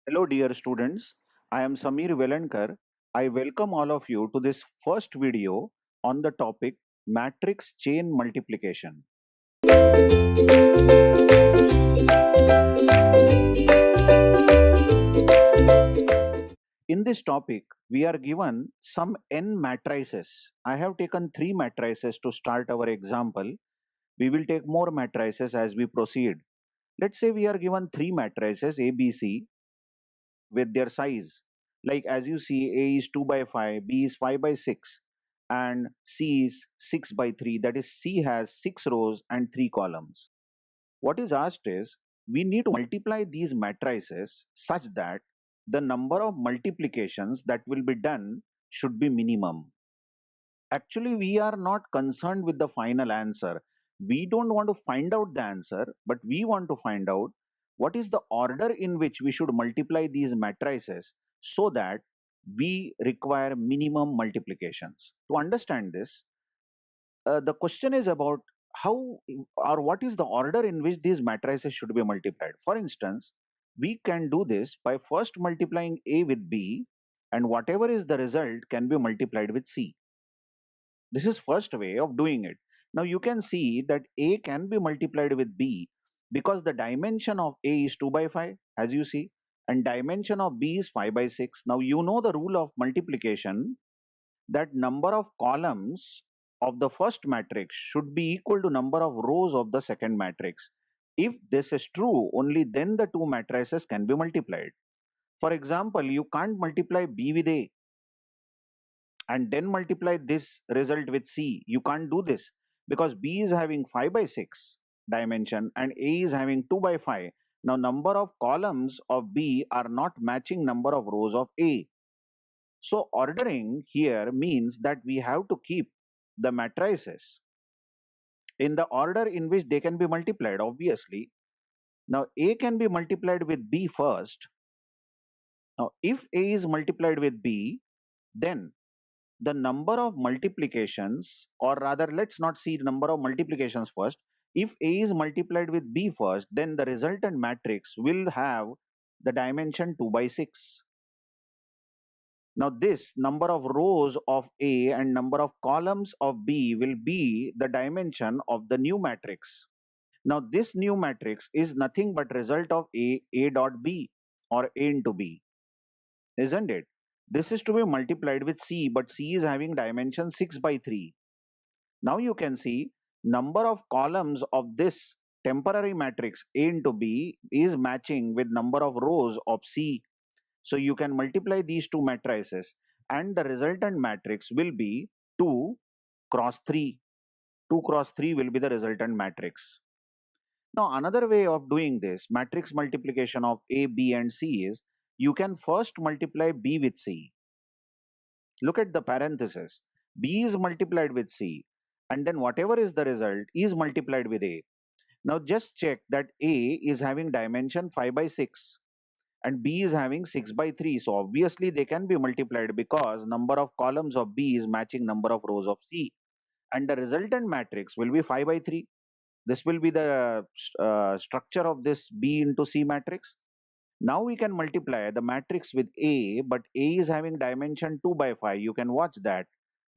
Hello, dear students. I am Samir Velankar. I welcome all of you to this first video on the topic matrix chain multiplication. In this topic, we are given some n matrices. I have taken three matrices to start our example. We will take more matrices as we proceed. Let's say we are given three matrices A, B, C with their size. Like as you see, A is 2 by 5, B is 5 by 6, and C is 6 by 3. That is, C has 6 rows and 3 columns. What is asked is, we need to multiply these matrices such that the number of multiplications that will be done should be minimum. Actually, we are not concerned with the final answer. We don't want to find out the answer, but we want to find out what is the order in which we should multiply these matrices so that we require minimum multiplications. To understand this, the question is about how or what is the order in which these matrices should be multiplied. For instance, we can do this by first multiplying A with B, and whatever is the result can be multiplied with C. This is first way of doing it. Now you can see that A can be multiplied with B because the dimension of A is 2 by 5 as you see, and dimension of B is 5 by 6. Now you know the rule of multiplication, that number of columns of the first matrix should be equal to number of rows of the second matrix. If this is true, only then the two matrices can be multiplied. For example, you can't multiply B with A and then multiply this result with C. You can't do this because B is having 5 by 6 dimension and A is having 2 by 5. Now number of columns of B are not matching number of rows of A. So ordering here means that we have to keep the matrices in the order in which they can be multiplied, obviously. Now A can be multiplied with B first. Now if A is multiplied with B, then the number of multiplications, or rather let's not see the number of multiplications first. If A is multiplied with B first, then the resultant matrix will have the dimension 2 by 6. Now this number of rows of A and number of columns of B will be the dimension of the new matrix. Now this new matrix is nothing but result of A dot B or A into B, isn't it? This is to be multiplied with C, but C is having dimension 6 by 3. Now you can see number of columns of this temporary matrix A into B is matching with number of rows of C. So you can multiply these two matrices and the resultant matrix will be 2 cross 3. 2 cross 3 will be the resultant matrix. Now another way of doing this matrix multiplication of A, B and C is you can first multiply B with C. Look at the parenthesis. B is multiplied with C and then whatever is the result is multiplied with A. Now just check that A is having dimension 5 by 6 and B is having 6 by 3. So obviously they can be multiplied because number of columns of B is matching number of rows of C and the resultant matrix will be 5 by 3. This will be the structure of this B into C matrix. Now we can multiply the matrix with A, but A is having dimension 2 by 5. You can watch that.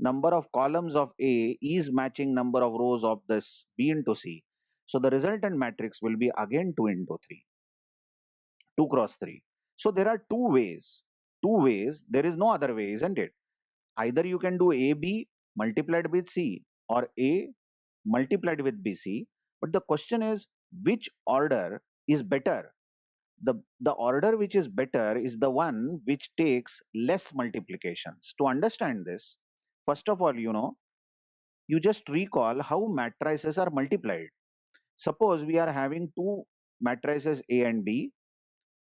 Number of columns of A is matching number of rows of this B into C. So the resultant matrix will be again 2 into 3, 2 cross 3. So there are two ways. Two ways. There is no other way, isn't it? Either you can do AB multiplied with C or A multiplied with BC. But the question is, which order is better? The order which is better is the one which takes less multiplications. To understand this, first of all, you just recall how matrices are multiplied. Suppose we are having two matrices A and B,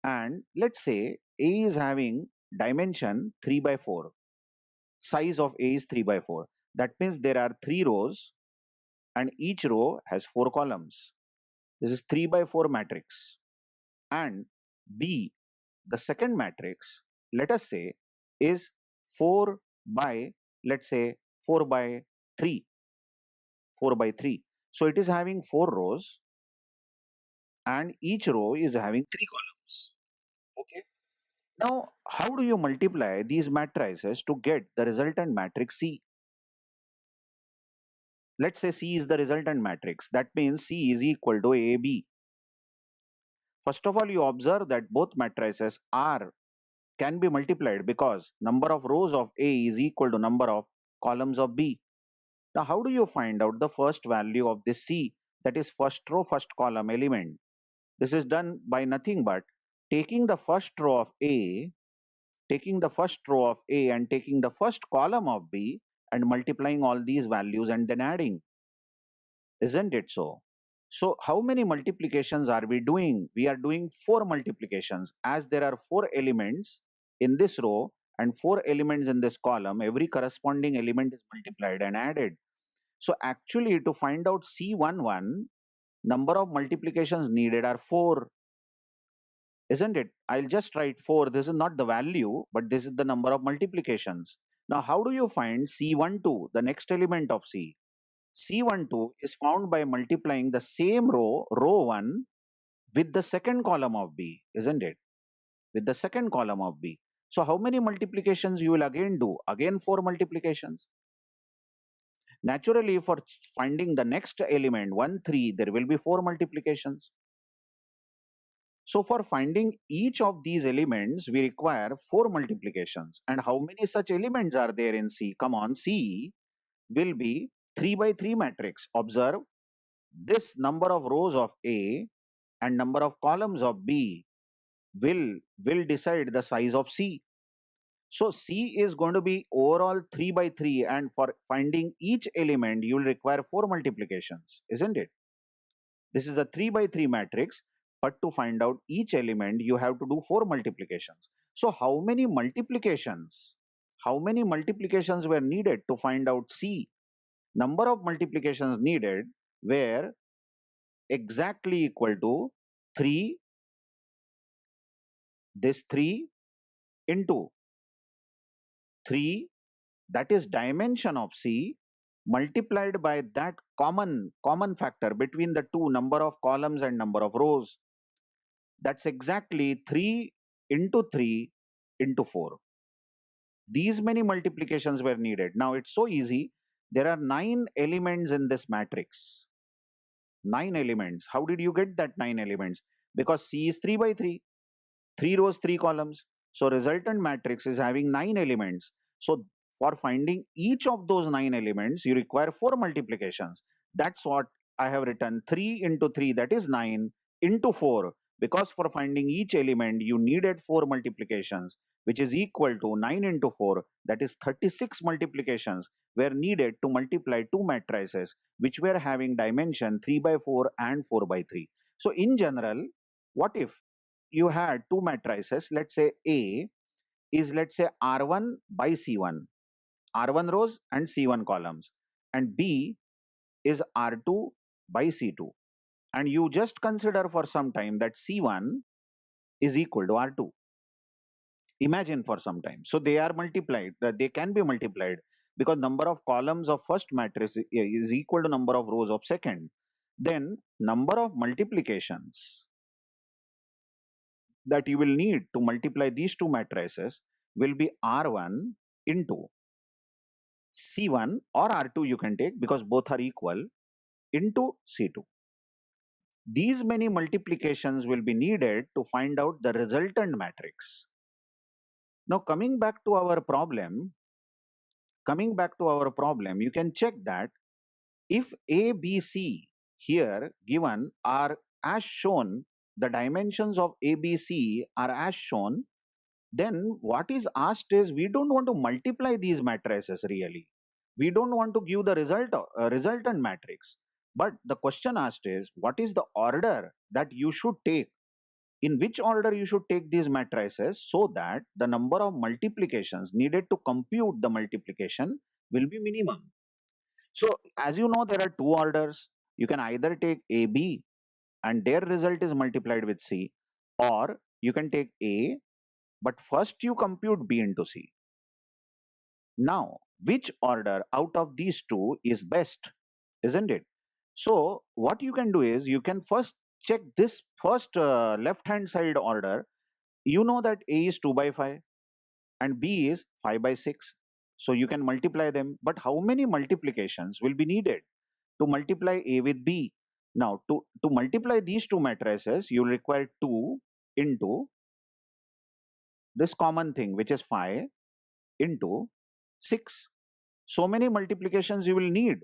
and let's say A is having dimension 3 by 4. Size of A is 3 by 4. That means there are 3 rows and each row has 4 columns. This is 3 by 4 matrix. And B, the second matrix, let us say, is 4 by, let's say, 4 by 3. 4 by 3. So it is having 4 rows and each row is having 3 columns. Okay. Now, how do you multiply these matrices to get the resultant matrix C? Let's say C is the resultant matrix. That means C is equal to AB. First of all, you observe that both matrices are can be multiplied because number of rows of A is equal to number of columns of B. Now, how do you find out the first value of this C, that is first row, first column element? This is done by nothing but taking the first row of A, taking the first row of A and taking the first column of B and multiplying all these values and then adding. Isn't it so? So how many multiplications are we doing? We are doing 4 multiplications. As there are 4 elements in this row and 4 elements in this column, every corresponding element is multiplied and added. So actually to find out C11, number of multiplications needed are 4. Isn't it? I'll just write 4. This is not the value, but this is the number of multiplications. Now how do you find C12, the next element of C? C12 is found by multiplying the same row, row 1, with the second column of B, isn't it? With the second column of B. So how many multiplications you will again do? Again 4 multiplications. Naturally, for finding the next element, 1, 3, there will be 4 multiplications. So for finding each of these elements, we require 4 multiplications. And how many such elements are there in C? Come on, C will be 3 by 3 matrix. Observe, this number of rows of A and number of columns of B will decide the size of C. So C is going to be overall 3 by 3, and for finding each element you will require 4 multiplications, isn't it? This is a 3 by 3 matrix, but to find out each element you have to do 4 multiplications. So how many multiplications? How many multiplications were needed to find out C? Number of multiplications needed were exactly equal to 3, this 3 into 3, that is dimension of C, multiplied by that common factor between the two, number of columns and number of rows. That's exactly 3 into 3 into 4. These many multiplications were needed. Now it's so easy. There are 9 elements in this matrix. 9 elements. How did you get that 9 elements? Because C is 3 by 3. 3 rows, 3 columns. So resultant matrix is having 9 elements. So for finding each of those 9 elements, you require 4 multiplications. That's what I have written. 3 into 3, that is 9, into 4. Because for finding each element, you needed 4 multiplications, which is equal to 9 into 4, that is 36 multiplications were needed to multiply two matrices, which were having dimension 3 by 4 and 4 by 3. So in general, what if you had two matrices? Let's say A is, let's say, R1 by C1, R1 rows and C1 columns, and B is R2 by C2. And you just consider for some time that C1 is equal to R2. Imagine for some time. So they are multiplied, they can be multiplied because number of columns of first matrix is equal to number of rows of second. Then number of multiplications that you will need to multiply these two matrices will be R1 into C1, or R2 you can take because both are equal, into C2. These many multiplications will be needed to find out the resultant matrix. Now you can check that if A, B, C here given are as shown, the dimensions of A, B, C are as shown, then what is asked is, we don't want to multiply these matrices really. We don't want to give the resultant matrix. But the question asked is, what is the order that you should take? In which order you should take these matrices so that the number of multiplications needed to compute the multiplication will be minimum. So as you know, there are two orders. You can either take A, B, and their result is multiplied with C, or you can take A, but first you compute B into C. Now, which order out of these two is best, isn't it? So what you can do is, you can first check this first left hand side order. You know that A is 2 by 5 and B is 5 by 6. So you can multiply them. But how many multiplications will be needed to multiply A with B? Now, to multiply these two matrices, you require 2 into this common thing, which is 5 into 6. So many multiplications you will need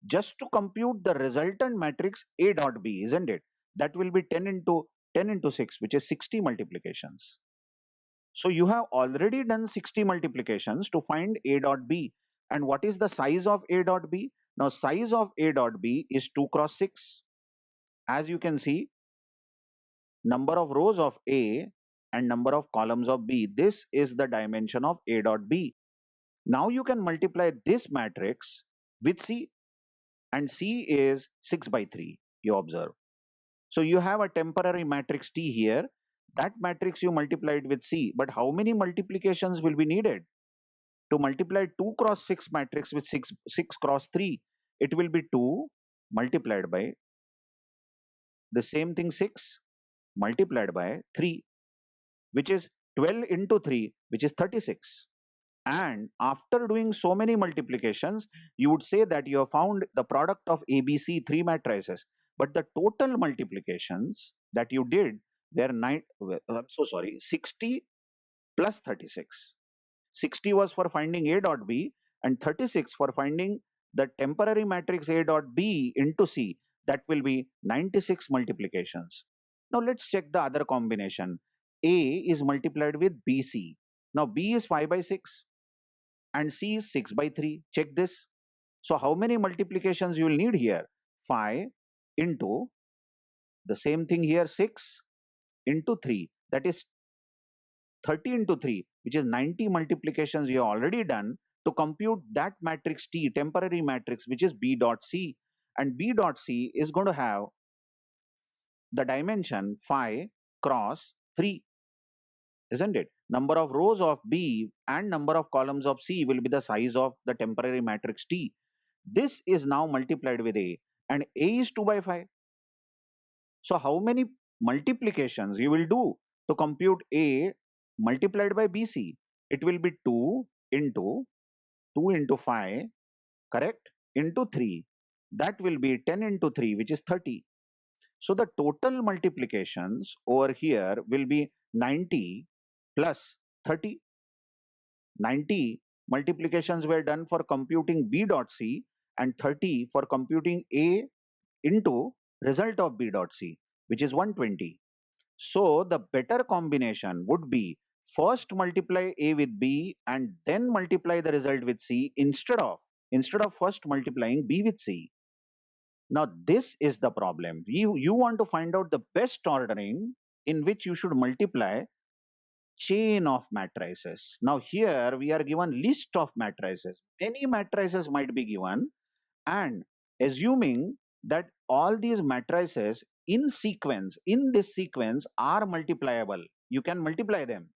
just to compute the resultant matrix A dot B, isn't it? That will be 10 into 6, which is 60 multiplications. So you have already done 60 multiplications to find A dot B. And what is the size of A dot B? Now, size of A dot B is 2 cross 6. As you can see, number of rows of A and number of columns of B. This is the dimension of A dot B. Now you can multiply this matrix with C, and C is 6 by 3, you observe. So you have a temporary matrix T here. That matrix you multiplied with C, but how many multiplications will be needed? To multiply 2 cross 6 matrix with 6 cross 3, it will be 2 multiplied by the same thing 6 multiplied by 3, which is 12 into 3, which is 36. And after doing so many multiplications, you would say that you have found the product of ABC 3 matrices. But the total multiplications that you did were 60 plus 36. 60 was for finding A dot B and 36 for finding the temporary matrix A dot B into C. That will be 96 multiplications. Now let's check the other combination. A is multiplied with BC. Now B is 5 by 6 and C is 6 by 3. Check this. So how many multiplications you will need here? 5 into the same thing here, 6 into 3. That is 30 into 3, which is 90 multiplications you have already done to compute that matrix T, temporary matrix, which is B dot C. And B dot C is going to have the dimension 5 cross 3, isn't it? Number of rows of B and number of columns of C will be the size of the temporary matrix T. This is now multiplied with A, and A is 2 by 5. So how many multiplications you will do to compute A multiplied by BC? It will be 2 into 5, correct, into 3. That will be 10 into 3, which is 30. So the total multiplications over here will be 90 plus 30. 90 multiplications were done for computing B dot C and 30 for computing A into result of B dot C, which is 120. So the better combination would be first multiply A with B and then multiply the result with C instead of first multiplying B with C. Now this is the problem. You want to find out the best ordering in which you should multiply chain of matrices. Now here we are given list of matrices. Many matrices might be given, and assuming that all these matrices in this sequence are multipliable, you can multiply them.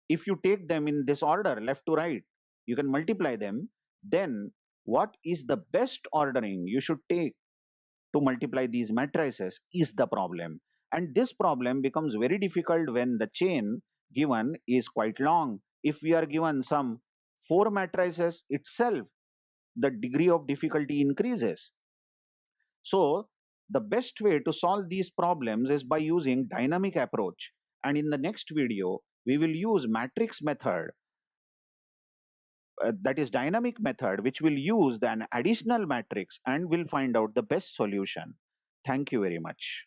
If you take them in this order, left to right, you can multiply them. Then what is the best ordering you should take to multiply these matrices is the problem. And this problem becomes very difficult when the chain given is quite long. If we are given some 4 matrices itself, the degree of difficulty increases. So the best way to solve these problems is by using dynamic approach. And in the next video, we will use matrix method, that is dynamic method, which will use an additional matrix and will find out the best solution. Thank you very much.